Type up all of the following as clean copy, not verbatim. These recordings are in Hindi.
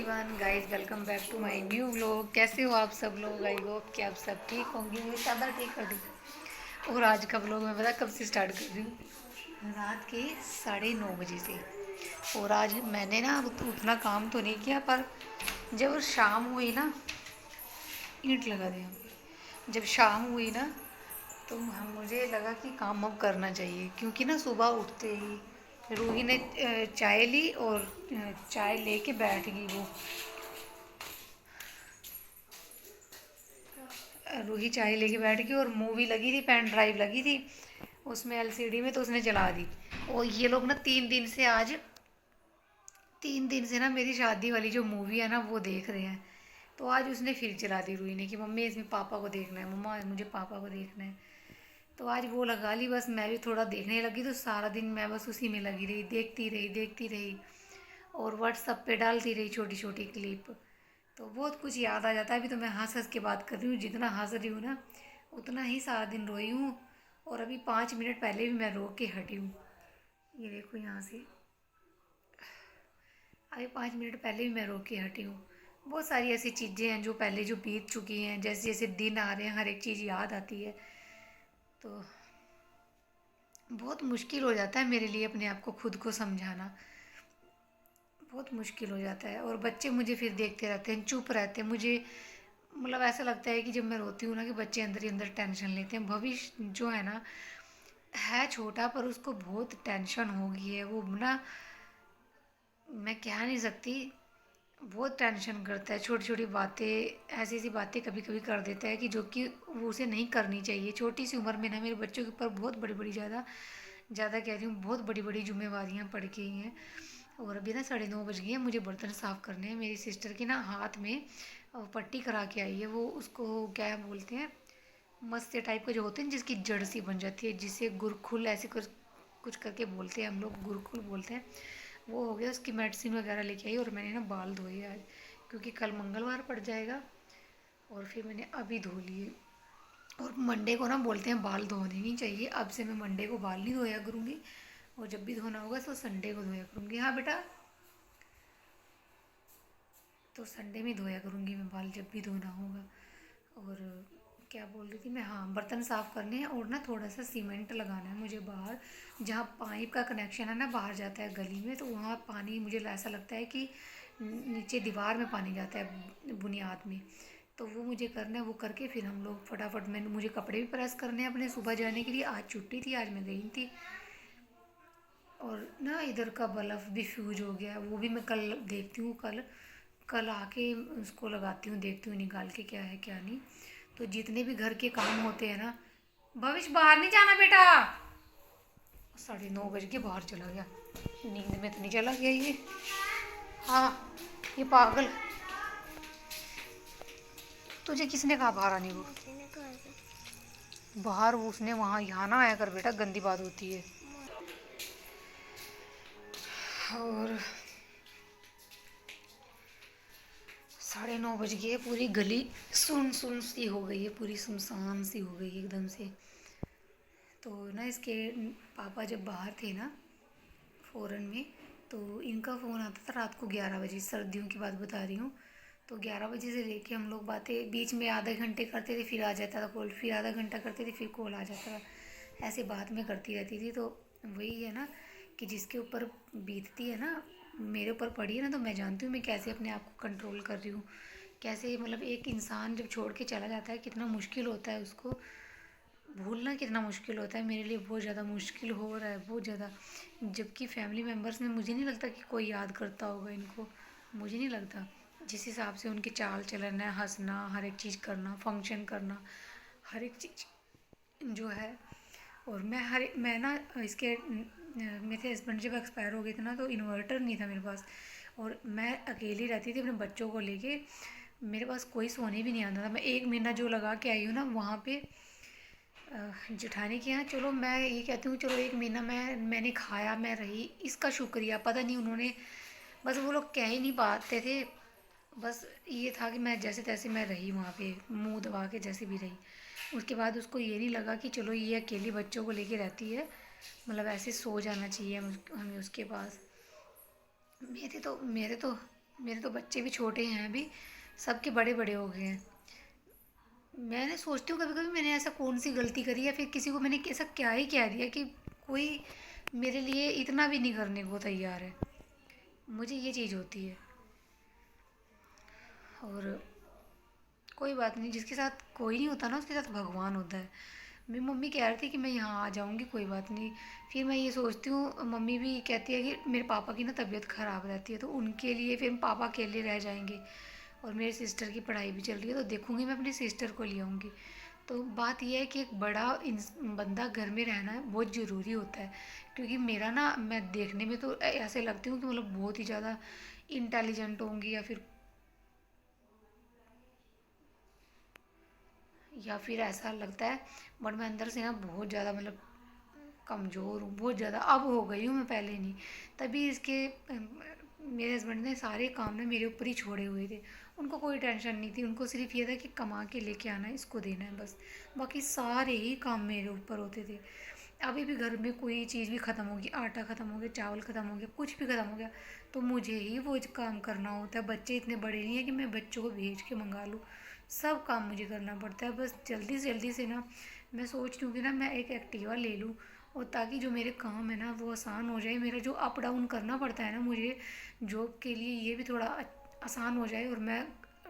Everyone guys, welcome back to my new vlog. कैसे हो आप सब लोग? आई होप कि आप सब ठीक होंगे। मैं चादर ठीक कर दी। और आज का व्लॉग मैं पता कब से स्टार्ट कर रही हूँ? रात के 9:30 बजे से। और आज मैंने ना उतना काम तो नहीं किया, पर जब शाम हुई ना, ईंट लगा दिया। जब शाम हुई ना, तो हम मुझे लगा कि काम अब करना चाहिए, क्योंकि ना सुबह उठते ही रूही ने चाय ली और चाय लेके बैठ गई। वो रूही चाय लेके बैठ गई और मूवी लगी थी, पेन ड्राइव लगी थी उसमें एलसीडी में, तो उसने जला दी। और ये लोग ना 3 दिन से ना मेरी शादी वाली जो मूवी है ना वो देख रहे हैं। तो आज उसने फिर चला दी रूही ने कि मम्मी इसमें पापा को देखना है, मम्मा मुझे पापा को देखना है। तो आज वो लगा ली। बस मैं भी थोड़ा देखने लगी, तो सारा दिन मैं बस उसी में लगी रही, देखती रही। और व्हाट्सअप पे डालती रही छोटी छोटी क्लिप। तो बहुत कुछ याद आ जाता है। अभी तो मैं हंस हंस के बात कर रही हूँ, जितना हंस रही हूँ ना उतना ही सारा दिन रोई हूँ। और अभी 5 मिनट पहले भी मैं रो के हटी हूँ। ये देखो यहाँ से, अभी 5 मिनट पहले भी मैं रो के हटी हूँ। बहुत सारी ऐसी चीज़ें हैं जो पहले जो बीत चुकी हैं, जैसे जैसे दिन आ रहे हैं हर एक चीज़ याद आती है। तो बहुत मुश्किल हो जाता है मेरे लिए अपने आप को खुद को समझाना, बहुत मुश्किल हो जाता है। और बच्चे मुझे फिर देखते रहते हैं, चुप रहते हैं। मुझे मतलब ऐसा लगता है कि जब मैं रोती हूँ ना, कि बच्चे अंदर ही अंदर टेंशन लेते हैं। भविष्य जो है ना, है छोटा पर उसको बहुत टेंशन हो गई है। वो ना, मैं कह नहीं सकती, बहुत टेंशन करता है। छोटी छोटी बातें, ऐसी ऐसी बातें कभी कभी कर देता है कि जो कि वो उसे नहीं करनी चाहिए। छोटी सी उम्र में ना मेरे बच्चों के ऊपर बहुत बड़ी बड़ी, ज़्यादा ज़्यादा कह रही हूँ, बहुत बड़ी बड़ी जिम्मेवारियाँ पड़ गई हैं। और अभी ना 9:30 बज गए हैं, मुझे बर्तन साफ़ करने हैं। मेरी सिस्टर की ना हाथ में पट्टी करा के आई है। वो उसको क्या बोलते हैं, मस्से टाइप के जो होते हैं जिसकी जड़ सी बन जाती है, जिसे गुरखुल ऐसे कुछ कुछ करके बोलते हैं, हम लोग गुरखुल बोलते हैं। वो हो गया, उसकी मेडिसिन वगैरह लेके आई। और मैंने ना बाल धोए आज, क्योंकि कल मंगलवार पड़ जाएगा। और फिर मैंने अभी धो लिए। और मंडे को ना बोलते हैं बाल धोने नहीं चाहिए। अब से मैं मंडे को बाल नहीं धोया करूँगी, और जब भी धोना होगा तो संडे को धोया करूँगी। हाँ बेटा, तो संडे में धोया करूँगी मैं बाल, जब भी धोना होगा। और क्या बोल रही थी मैं, हाँ, बर्तन साफ़ करने हैं। और ना थोड़ा सा सीमेंट लगाना है मुझे बाहर, जहाँ पाइप का कनेक्शन है ना बाहर जाता है गली में, तो वहाँ पानी मुझे ऐसा लगता है कि नीचे दीवार में पानी जाता है बुनियाद में। तो वो मुझे करना है। वो करके फिर हम लोग फटाफट, मैंने मुझे कपड़े भी प्रेस करने हैं अपने सुबह जाने के लिए। आज छुट्टी थी, आज मैं गई थी। और ना इधर का बल्ब भी फ्यूज हो गया, वो भी मैं कल देखती हूँ। कल कल आके उसको लगाती हूँ, देखती हूँ निकाल के क्या है क्या नहीं। तो जितने भी घर के काम होते हैं ना, भविष्य बाहर नहीं जाना बेटा। 9:30 बज के बाहर चला गया, नींद में तो नहीं चला गया ये। हाँ, ये पागल। तुझे किसने कहा बाहर आने को? बाहर वो उसने वहाँ यहाँ ना आया कर बेटा, गंदी बात होती है। और 9:30 बज गए, पूरी गली सुन सुन सी हो गई है, पूरी सुनसान सी हो गई है एकदम से। तो ना इसके पापा जब बाहर थे ना फ़ॉरेन में, तो इनका फ़ोन आता था रात को 11 बजे, सर्दियों की बात बता रही हूँ। तो 11 बजे से लेके हम लोग बातें, बीच में आधे घंटे करते थे, फिर आ जाता था कॉल, फिर आधा घंटा करते थे, फिर कॉल आ जाता था। ऐसे बात में करती रहती थी। तो वही है ना, कि जिसके ऊपर बीतती है ना, मेरे ऊपर पड़ी है ना, तो मैं जानती हूँ मैं कैसे अपने आप को कंट्रोल कर रही हूँ। कैसे मतलब एक इंसान जब छोड़ के चला जाता है कितना मुश्किल होता है उसको भूलना, कितना मुश्किल होता है। मेरे लिए बहुत ज़्यादा मुश्किल हो रहा है, बहुत ज़्यादा। जबकि फैमिली मेम्बर्स में मुझे नहीं लगता कि कोई याद करता होगा इनको, मुझे नहीं लगता। जिस हिसाब से उनकी चाल चलन है, हंसना, हर एक चीज़ करना, फंक्शन करना, हर एक चीज़ जो है। और मैं ना इसके मेरे हस्बैंड जब एक्सपायर हो गए थे ना, तो इन्वर्टर नहीं था मेरे पास। और मैं अकेली रहती थी अपने बच्चों को लेके। मेरे पास कोई सोने भी नहीं आता था। मैं 1 महीना जो लगा के आई हूँ ना वहाँ पे जेठानी के यहाँ, चलो मैं ये कहती हूँ, चलो 1 महीना मैंने खाया, मैं रही, इसका शुक्रिया। पता नहीं उन्होंने, बस वो लोग कह ही नहीं पाते थे। बस ये था कि मैं जैसे तैसे मैं रही वहाँ पे, मुंह दबा के जैसे भी रही। उसके बाद उसको ये नहीं लगा कि चलो ये अकेली बच्चों को लेके रहती है, मतलब ऐसे सो जाना चाहिए हमें उसके पास। मेरे तो मेरे तो बच्चे भी छोटे हैं अभी, सबके बड़े बड़े हो गए हैं। मैंने सोचती हूँ कभी कभी मैंने ऐसा कौन सी गलती करी, या फिर किसी को मैंने ऐसा क्या ही कह दिया कि कोई मेरे लिए इतना भी नहीं करने को तैयार है। मुझे ये चीज़ होती है। और कोई बात नहीं, जिसके साथ कोई नहीं होता ना उसके साथ भगवान होता है। मेरी मम्मी कह रही थी कि मैं यहाँ आ जाऊँगी, कोई बात नहीं। फिर मैं ये सोचती हूँ, मम्मी भी कहती है कि मेरे पापा की ना तबीयत ख़राब रहती है, तो उनके लिए फिर पापा अकेले रह जाएंगे। और मेरी सिस्टर की पढ़ाई भी चल रही है, तो देखूँगी मैं अपनी सिस्टर को ले आऊँगी। तो बात यह है कि एक बड़ा बंदा घर में रहना बहुत ज़रूरी होता है। क्योंकि मेरा ना, मैं देखने में तो ऐसे लगती हूँ कि मतलब बहुत ही ज़्यादा इंटेलिजेंट होंगी, या फिर ऐसा लगता है। बट मैं अंदर से ना बहुत ज़्यादा मतलब कमज़ोर हूँ, बहुत ज़्यादा अब हो गई हूँ, मैं पहले नहीं। तभी मेरे हस्बैंड ने सारे काम ना मेरे ऊपर ही छोड़े हुए थे। उनको कोई टेंशन नहीं थी, उनको सिर्फ ये था कि कमा के लेके आना है, इसको देना है बस। बाकी सारे ही काम मेरे ऊपर होते थे। अभी भी घर में कोई चीज़ भी ख़त्म होगी, आटा ख़त्म हो गया, चावल ख़त्म हो गया, कुछ भी ख़त्म हो गया, तो मुझे ही वो काम करना होता है। बच्चे इतने बड़े नहीं है कि मैं बच्चों को भेज के मंगा लूँ। सब काम मुझे करना पड़ता है। बस जल्दी से ना मैं सोच रही हूँ कि ना मैं एक एक्टिवा ले लूँ, और ताकि जो मेरे काम है ना वो आसान हो जाए। मेरा जो अप डाउन करना पड़ता है ना मुझे जॉब के लिए, ये भी थोड़ा आसान हो जाए। और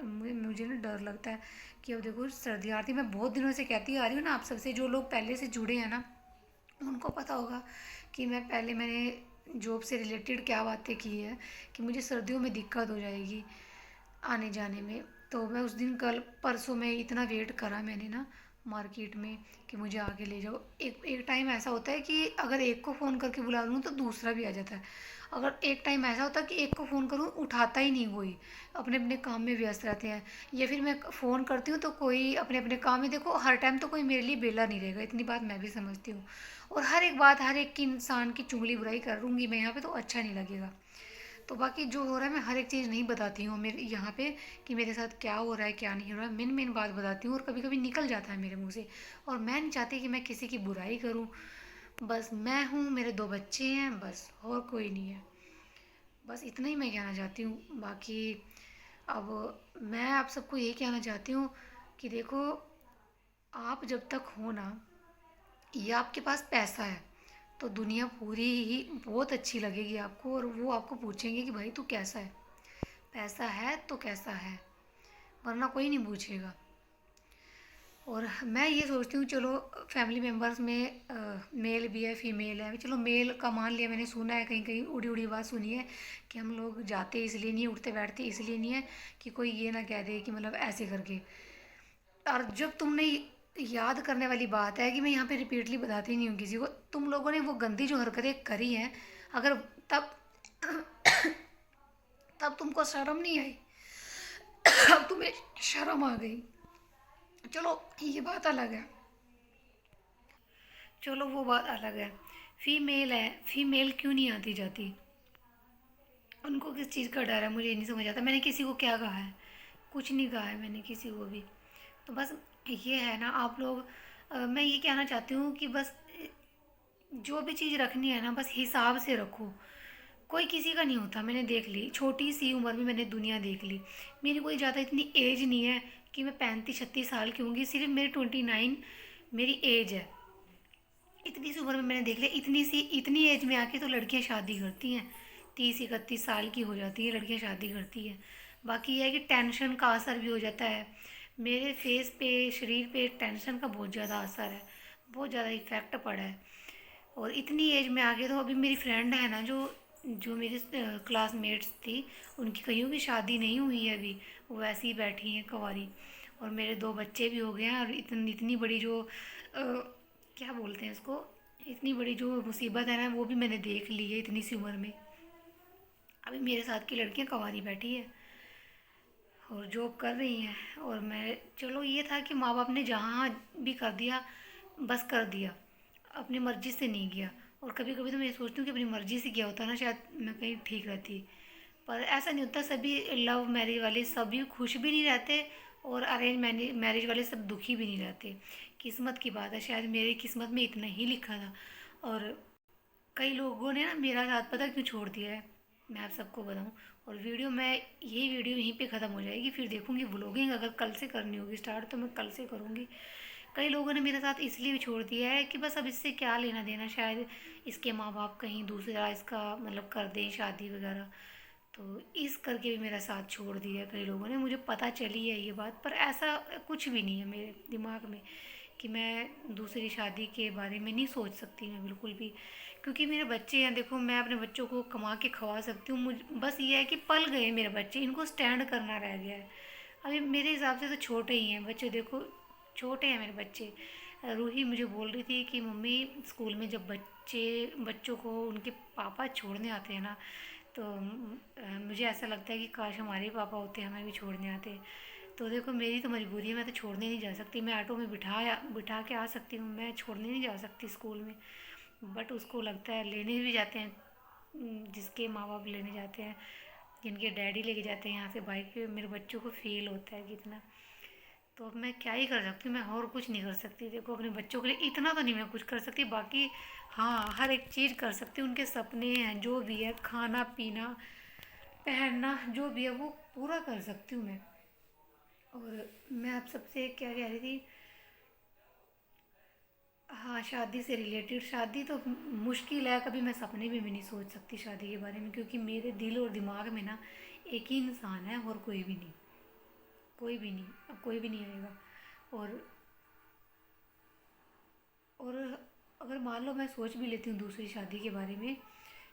मुझे ना डर लगता है कि अब देखो सर्दी आ रही, मैं बहुत दिनों से कहती आ रही हूँ ना, आप सबसे जो लोग पहले से जुड़े हैं ना उनको पता होगा कि मैंने जॉब से रिलेटेड क्या बातें की है, कि मुझे सर्दियों में दिक्कत हो जाएगी आने जाने में। तो मैं उस दिन कल परसों में इतना वेट करा मैंने ना मार्केट में कि मुझे आगे ले जाओ। एक एक टाइम ऐसा होता है कि अगर एक को फ़ोन करके बुला लूँ तो दूसरा भी आ जाता है। अगर एक टाइम ऐसा होता है कि एक को फ़ोन करूँ उठाता ही नहीं कोई, अपने अपने काम में व्यस्त रहते हैं। या फिर मैं फ़ोन करती हूँ तो कोई अपने अपने काम में, देखो हर टाइम तो कोई मेरे लिए बेला नहीं रहेगा, इतनी बात मैं भी समझती हूँ। और हर एक बात, हर एक की इंसान की चुगली बुराई करूँगी मैं यहाँ पे तो अच्छा नहीं लगेगा। तो बाकी जो हो रहा है मैं हर एक चीज़ नहीं बताती हूँ मेरे यहाँ पे, कि मेरे साथ क्या हो रहा है क्या नहीं हो रहा है। मेन मेन बात बताती हूँ, और कभी कभी निकल जाता है मेरे मुंह से। और मैं नहीं चाहती कि मैं किसी की बुराई करूँ। बस मैं हूँ, मेरे दो बच्चे हैं, बस और कोई नहीं है। बस इतना ही मैं कहना चाहती हूँ। बाकी अब मैं आप सबको यही कहना चाहती हूँ कि देखो, आप जब तक हो ना, या आपके पास पैसा है, तो दुनिया पूरी ही बहुत अच्छी लगेगी आपको, और वो आपको पूछेंगे कि भाई तू कैसा है। पैसा है तो कैसा है, वरना कोई नहीं पूछेगा। और मैं ये सोचती हूँ, चलो फैमिली मेम्बर्स में मेल भी है फीमेल है, चलो मेल का मान लिया, मैंने सुना है कहीं कहीं उड़ी उड़ी बात सुनी है कि हम लोग जाते इसलिए नहीं है, उठते बैठते इसलिए नहीं है कि कोई ये ना कह दे कि मतलब ऐसे करके। और जब तुमने याद करने वाली बात है कि मैं यहाँ पे रिपीटली बताती नहीं हूँ किसी को, तुम लोगों ने वो गंदी जो हरकतें करी हैं, अगर तब तब तुमको शर्म नहीं आई, अब तुम्हें शर्म आ गई, चलो ये बात अलग है। चलो वो बात अलग है। फीमेल है, फीमेल क्यों नहीं आती जाती, उनको किस चीज़ का डर है, मुझे ये नहीं समझ आता। मैंने किसी को क्या कहा है, कुछ नहीं कहा है मैंने किसी को भी। तो बस ये है ना आप लोग, मैं ये कहना चाहती हूँ कि बस जो भी चीज़ रखनी है ना बस हिसाब से रखो। कोई किसी का नहीं होता, मैंने देख ली, छोटी सी उम्र में मैंने दुनिया देख ली। मेरी कोई ज़्यादा इतनी एज नहीं है कि मैं 35-36 साल की होंगी, सिर्फ मेरी 29 मेरी एज है। इतनी सी उम्र में मैंने देख लिया, इतनी एज में आके तो लड़कियां शादी करती हैं, 30-31 साल की हो जाती है लड़कियां शादी करती हैं। बाकी यह है कि टेंशन का असर भी हो जाता है। मेरे फेस पे, शरीर पे टेंशन का बहुत ज़्यादा असर है, बहुत ज़्यादा इफ़ेक्ट पड़ा है। और इतनी एज में आके तो अभी मेरी फ्रेंड है ना, जो जो मेरी क्लासमेट्स थी, उनकी कईयों की शादी नहीं हुई है अभी, वो ऐसे ही बैठी हैं कवारी। और मेरे दो बच्चे भी हो गए हैं, और इतनी इतनी बड़ी जो क्या बोलते हैं इसको, इतनी बड़ी जो मुसीबत है ना वो भी मैंने देख ली है इतनी सी उम्र में। अभी मेरे साथ की लड़कियां कवारी बैठी है और जॉब कर रही हैं। और मैं, चलो ये था कि माँ बाप ने जहाँ भी कर दिया बस कर दिया, अपनी मर्ज़ी से नहीं किया। और कभी कभी तो मैं सोचती हूँ कि अपनी मर्ज़ी से किया होता ना, शायद मैं कहीं ठीक रहती। पर ऐसा नहीं होता, सभी लव मैरिज वाले सभी खुश भी नहीं रहते, और अरेंज मैरिज वाले सब दुखी भी नहीं रहते। किस्मत की बात है, शायद मेरी किस्मत में इतना ही लिखा था। और कई लोगों ने ना मेरा साथ पता क्यों छोड़ दिया है, मैं आप सबको बताऊं। और वीडियो मैं यही वीडियो यहीं पे ख़त्म हो जाएगी, फिर देखूँगी व्लॉगिंग अगर कल से करनी होगी स्टार्ट तो मैं कल से करूँगी। कई लोगों ने मेरे साथ इसलिए भी छोड़ दिया है कि बस अब इससे क्या लेना देना, शायद इसके माँ बाप कहीं दूसरा इसका मतलब कर दें शादी वगैरह, तो इस करके भी मेरा साथ छोड़ दिया है कई लोगों ने। मुझे पता चली है ये बात, पर ऐसा कुछ भी नहीं है मेरे दिमाग में कि मैं दूसरी शादी के बारे में नहीं सोच सकती मैं बिल्कुल भी, क्योंकि मेरे बच्चे हैं। देखो मैं अपने बच्चों को कमा के खवा सकती हूँ, मुझ बस ये है कि पल गए मेरे बच्चे, इनको स्टैंड करना रह गया है। अभी मेरे हिसाब से तो छोटे ही हैं बच्चे, देखो छोटे हैं मेरे बच्चे। रूही मुझे बोल रही थी कि मम्मी स्कूल में जब बच्चों को उनके पापा छोड़ने आते हैं ना, तो मुझे ऐसा लगता है कि काश हमारे पापा होते, हमें भी छोड़ने आते। तो देखो मेरी तो मजबूरी है, मैं तो छोड़ने नहीं जा सकती। मैं ऑटो में बिठा के आ सकती हूँ, मैं छोड़ने नहीं जा सकती स्कूल में। बट उसको लगता है, लेने भी जाते हैं, जिसके माँ बाप लेने जाते हैं, जिनके डैडी लेके जाते हैं यहाँ से बाइक पे, मेरे बच्चों को फील होता है कितना। तो अब मैं क्या ही कर सकती हूँ, मैं और कुछ नहीं कर सकती। देखो अपने बच्चों के लिए इतना तो नहीं मैं कुछ कर सकती, बाकी हाँ हर एक चीज़ कर सकती हूँ। उनके सपने हैं जो भी है, खाना पीना पहनना जो भी है वो पूरा कर सकती हूँ मैं। और मैं आप सबसे क्या कह रही थी, हाँ शादी से रिलेटेड, शादी तो मुश्किल है, कभी मैं सपने में भी नहीं सोच सकती शादी के बारे में, क्योंकि मेरे दिल और दिमाग में ना एक ही इंसान है और कोई भी नहीं, कोई भी नहीं, अब कोई भी नहीं आएगा। और और अगर मान लो मैं सोच भी लेती हूँ दूसरी शादी के बारे में,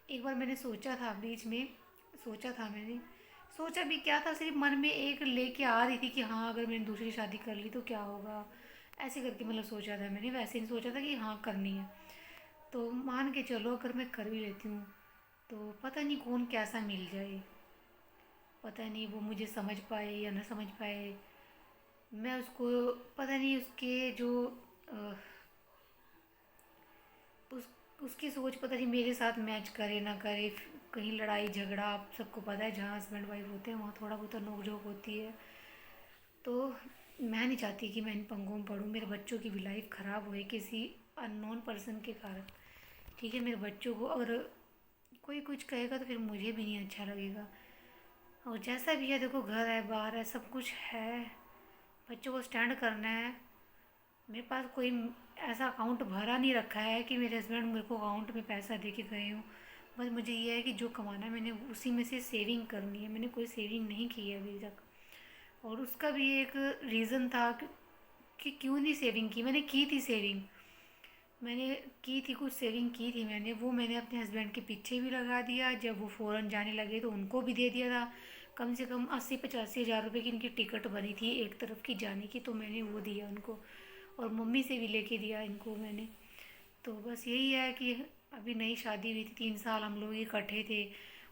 एक बार मैंने सोचा था बीच में, सोचा था मैंने, सोचा भी क्या था, सिर्फ मन में एक लेके आ रही थी कि हाँ अगर मैंने दूसरी शादी कर ली तो क्या होगा, ऐसे करके मतलब सोचा था मैंने, वैसे नहीं सोचा था कि हाँ करनी है। तो मान के चलो अगर मैं कर भी लेती हूँ तो पता नहीं कौन कैसा मिल जाए, पता नहीं वो मुझे समझ पाए या ना समझ पाए। मैं उसको, पता नहीं उसके जो अ, उस उसकी सोच पता नहीं मेरे साथ मैच करे ना करे। कहीं लड़ाई झगड़ा, आप सबको पता है जहाँ हस्बैंड वाइफ होते हैं वहाँ थोड़ा बहुत नोक झोंक होती है। तो मैं नहीं चाहती कि मैं इन पंगों में पढूं, मेरे बच्चों की भी लाइफ ख़राब होए किसी अननोन पर्सन के कारण। ठीक है, मेरे बच्चों को और कोई कुछ कहेगा तो फिर मुझे भी नहीं अच्छा लगेगा। और जैसा भी है देखो, घर है बाहर है सब कुछ है, बच्चों को स्टैंड करना है। मेरे पास कोई ऐसा अकाउंट भरा नहीं रखा है कि मेरे हस्बैंड मेरे को अकाउंट में पैसा दे के गए हों। बस मुझे ये है कि जो कमाना है मैंने उसी में से सेविंग करनी है, मैंने कोई सेविंग नहीं की है अभी तक। और उसका भी एक रीज़न था कि क्यों नहीं सेविंग की, मैंने की थी सेविंग, मैंने की थी कुछ सेविंग की थी मैंने, वो मैंने अपने हस्बैंड के पीछे भी लगा दिया। जब वो फ़ौरन जाने लगे तो उनको भी दे दिया था। कम से कम 80-85 हज़ार रुपये की इनकी टिकट बनी थी एक तरफ की जाने की, तो मैंने वो दिया उनको। और मम्मी से भी लेके दिया इनको मैंने। तो बस यही है कि अभी नई शादी हुई थी, 3 साल हम लोग इकट्ठे थे,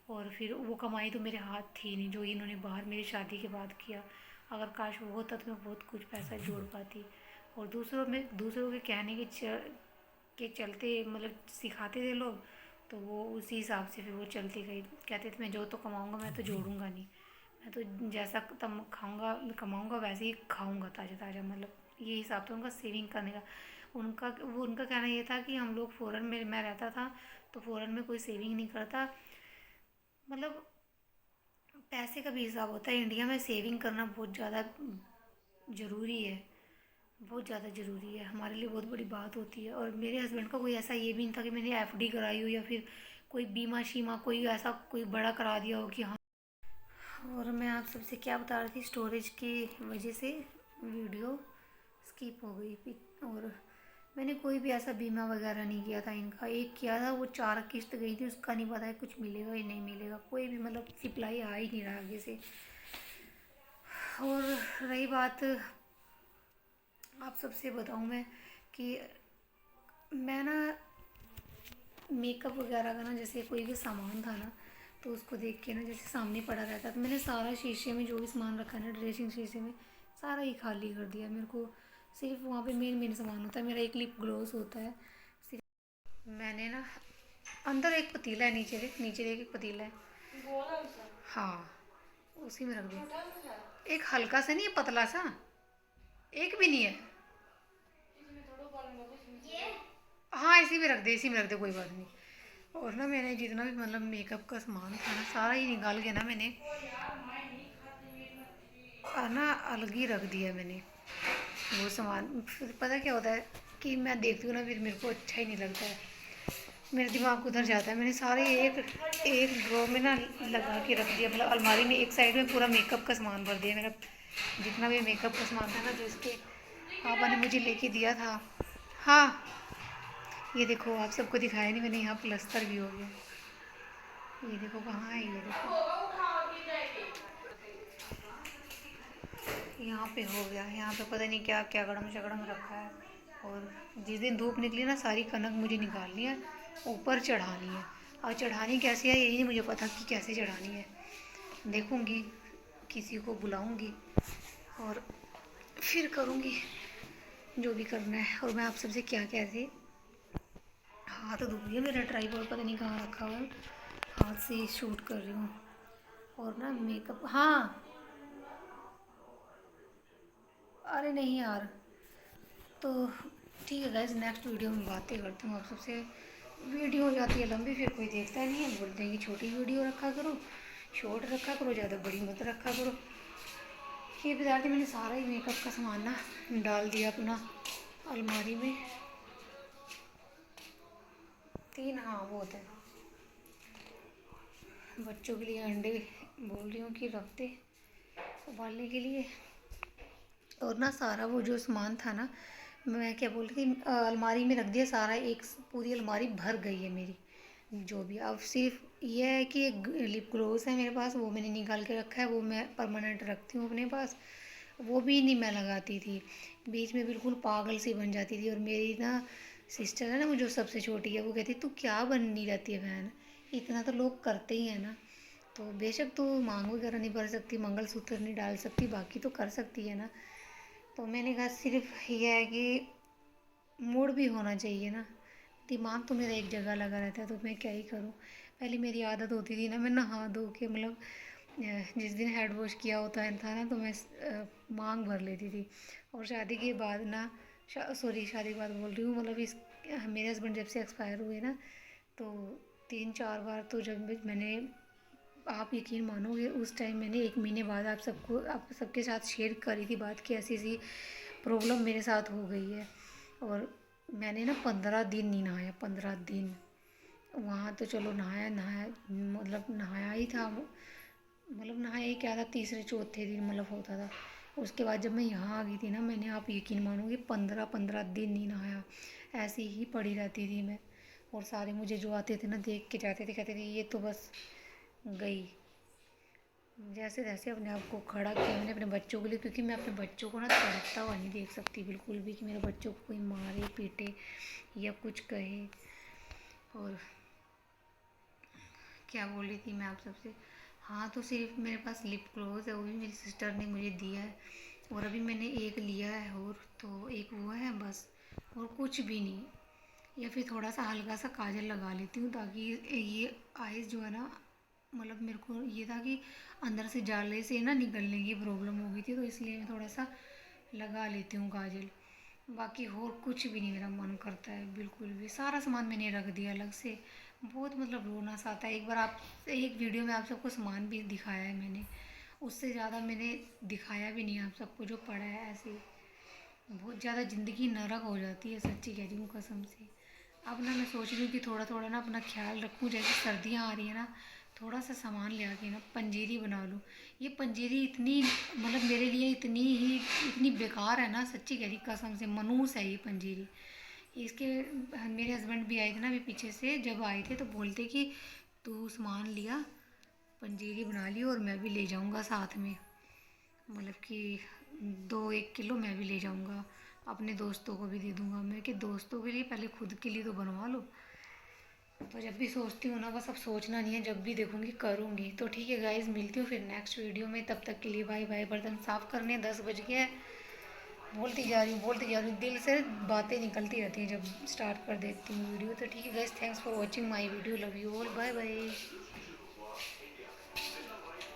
और फिर वो कमाई तो मेरे हाथ थी नहीं जो इन्होंने बाहर मेरी शादी के बाद किया। अगर काश वो होता तो मैं बहुत कुछ पैसा जोड़ पाती। और दूसरों के कहने के चलते मतलब सिखाते थे लोग, तो वो उसी हिसाब से फिर वो चलती गई। कहते थे मैं जो तो कमाऊँगा मैं तो जोड़ूंगा नहीं, मैं तो जैसा तम खाऊंगा कमाऊंगा वैसे ही खाऊंगा ताज़ा ताज़ा, मतलब ये हिसाब था उनका सेविंग करने का। उनका कहना ये था कि हम लोग फ़ॉरेन में मैं रहता था तो फ़ॉरेन में कोई सेविंग नहीं करता, मतलब पैसे का भी हिसाब होता है। इंडिया में सेविंग करना बहुत ज़्यादा ज़रूरी है, बहुत ज़्यादा ज़रूरी है, हमारे लिए बहुत बड़ी बात होती है। और मेरे हस्बैंड का कोई ऐसा ये भी नहीं था कि मैंने एफडी कराई हो या फिर कोई बीमा शीमा कोई ऐसा कोई बड़ा करा दिया हो कि हाँ। और मैं आप सबसे क्या बता रही थी, स्टोरेज की वजह से वीडियो स्किप हो गई। और मैंने कोई भी ऐसा बीमा वगैरह नहीं किया था इनका, एक किया था वो 4 किस्त गई थी, उसका नहीं पता है कुछ मिलेगा या नहीं मिलेगा, कोई भी मतलब रिप्लाई आ ही नहीं रहा आगे से। और रही बात, आप सबसे बताऊं मैं कि मैं ना मेकअप वगैरह का ना, जैसे कोई भी सामान था ना तो उसको देख के ना जैसे सामने पड़ा रहता, तो मैंने सारा शीशे में जो भी सामान रखा है ना ड्रेसिंग शीशे में सारा ही खाली कर दिया। मेरे को सिर्फ वहाँ पे मेन मेन सामान होता है, मेरा एक लिप ग्लॉस होता है सिर्फ। मैंने ना अंदर एक पतीला है, नीचे देख एक पतीला है, हाँ उसी में रख दिया। एक हल्का सा नहीं है, पतला सा, एक भी नहीं है। हाँ इसी में रख दे, इसी में रख दे, कोई बात नहीं। और ना मैंने जितना भी मतलब मेकअप का सामान था ना सारा ही निकाल के ना मैंने ना अलग ही रख दिया मैंने वो सामान। फिर पता क्या होता है कि मैं देखती हूँ ना फिर मेरे को अच्छा ही नहीं लगता है, मेरा दिमाग उधर जाता है। मैंने सारे एक एक ड्रॉ में ना लगा के रख दिया, मतलब अलमारी में एक साइड में पूरा मेकअप का सामान भर दिया मेरा, जितना भी मेकअप का सामान था ना जो इसके पापा ने मुझे लेके दिया था। हाँ, ये देखो आप सबको दिखाया नहीं मैंने, यहाँ प्लस्तर भी हो गया। ये देखो कहाँ है, ये देखो यहाँ पे हो गया। यहाँ पे पता नहीं क्या क्या गड़म शगड़म रखा है। और जिस दिन धूप निकली ना सारी कनक मुझे निकालनी है, ऊपर चढ़ानी है। और चढ़ानी कैसे है यही नहीं मुझे पता कि कैसे चढ़ानी है। देखूँगी, किसी को बुलाऊँगी और फिर करूँगी जो भी करना है। और मैं आप सबसे क्या कह रही, हाथ धो लिया मेरा, ट्राइपॉड पता नहीं कहाँ रखा हुआ है, हाथ से ही शूट कर रही हूँ। और ना मेकअप, हाँ अरे नहीं यार, तो ठीक है गाइस, नेक्स्ट वीडियो में बातें करती हूँ आप सबसे। वीडियो हो जाती है लंबी, फिर कोई देखता नहीं है, बोलते हैं कि छोटी वीडियो रखा करो, शॉर्ट रखा करो, ज़्यादा बड़ी मत रखा करो। ये बता के मैंने सारा ही मेकअप का सामान ना डाल दिया अपना अलमारी में। 3, हाँ बहुत है। बच्चों के लिए अंडे बोल रही हूँ कि रख दे उबालने के लिए। और ना सारा वो जो सामान था ना, मैं क्या बोल रही थी, अलमारी में रख दिया सारा, एक पूरी अलमारी भर गई है मेरी जो भी। अब सिर्फ ये है कि एक लिप ग्लोस है मेरे पास, वो मैंने निकाल के रखा है, वो मैं परमानेंट रखती हूँ अपने पास। वो भी नहीं मैं लगाती थी, बीच में बिल्कुल पागल सी बन जाती थी। और मेरी ना सिस्टर है ना, वो जो सबसे छोटी है, वो कहती तू क्या बननी रहती है बहन, इतना तो लोग करते ही हैं ना। तो बेशक तू मांग वगैरह नहीं भर सकती, मंगलसूत्र नहीं डाल सकती, बाकी तो कर सकती है ना। तो मैंने कहा सिर्फ ये है कि मूड भी होना चाहिए ना, दिमाग तो मेरा एक जगह लगा रहता है, तो मैं क्या ही करूँ। पहले मेरी आदत होती थी ना, मैं नहा धो के मतलब जिस दिन हेड वॉश किया होता है था ना, तो मैं मांग भर लेती थी। और शादी के बाद ना, सॉरी शादी के बाद बोल रही हूँ, मतलब इस मेरे हस्बैंड जब से एक्सपायर हुए ना, तो 3-4 बार तो जब मैंने, आप यकीन मानोगे उस टाइम मैंने 1 महीने बाद आप सबके साथ शेयर करी थी बात कि ऐसी ऐसी प्रॉब्लम मेरे साथ हो गई है। और मैंने ना 15 दिन नहीं नहाया, 15 दिन। वहाँ तो चलो नहाया नहाया, मतलब नहाया ही था, मतलब नहाया ही क्या था, तीसरे चौथे दिन मतलब होता था। उसके बाद जब मैं यहाँ आ गई थी ना, मैंने, आप यकीन मानोगे, 15-15 दिन नहीं नहाया, ऐसी ही पड़ी रहती थी मैं। और सारे मुझे जो आते थे ना देख के जाते थे, कहते थे ये तो बस गई। जैसे तैसे अपने आप को खड़ा किया मैंने अपने बच्चों के लिए, क्योंकि मैं अपने बच्चों को ना तड़पता हुआ नहीं देख सकती बिल्कुल भी, कि मेरे बच्चों को कोई मारे पीटे या कुछ कहे। और क्या बोल रही थी मैं आप सबसे, हाँ तो सिर्फ मेरे पास लिप ग्लोस है, वो भी मेरी सिस्टर ने मुझे दिया है। और अभी मैंने एक लिया है, और तो एक वो है बस, और कुछ भी नहीं। या फिर थोड़ा सा हल्का सा काजल लगा लेती हूँ, ताकि ये आइज़ जो है ना, मतलब मेरे को ये था कि अंदर से जाले से ना निकलने की प्रॉब्लम हो गई थी, तो इसलिए मैं थोड़ा सा लगा लेती हूँ काजल। बाकी और कुछ भी नहीं मेरा मन करता है बिल्कुल भी। सारा सामान मैंने रख दिया अलग से, बहुत मतलब रोना सा आता है। एक बार आप, एक वीडियो में आप सबको सामान भी दिखाया है मैंने, उससे ज़्यादा मैंने दिखाया भी नहीं आप सबको, जो पड़ा है ऐसे ही। बहुत ज़्यादा ज़िंदगी नरक हो जाती है, सच्ची कह रही हूँ कसम से। अब ना मैं सोच रही हूँ कि थोड़ा थोड़ा ना अपना ख्याल रखूँ, जैसे सर्दियाँ आ रही है ना, थोड़ा सा सामान ले आके ना पंजीरी बना लूँ। ये पंजीरी इतनी, मतलब मेरे लिए इतनी बेकार है ना, सच्ची कह रही कसम से, मनूस है ये पंजीरी। इसके मेरे हस्बैंड भी आए थे ना अभी पीछे से, जब आए थे तो बोलते कि तू सामान लिया, पंजीरी बना ली, और मैं भी ले जाऊँगा साथ में, मतलब कि 2-1 किलो मैं भी ले जाऊँगा, अपने दोस्तों को भी दे दूँगा। मैं कि दोस्तों के लिए पहले खुद के लिए तो बनवा लो। तो जब भी सोचती हूँ ना, बस अब सोचना नहीं है, जब भी देखूँगी करूँगी। तो ठीक है गाइज़, मिलती हूँ फिर नेक्स्ट वीडियो में, तब तक के लिए बाय बाय। बर्तन साफ़ करने 10 बज गए हैं। बोलती जा रही हूँ, दिल से बातें निकलती रहती हैं जब स्टार्ट कर देती हूँ वीडियो। तो ठीक है guys, thanks for watching my video, love you all, bye bye.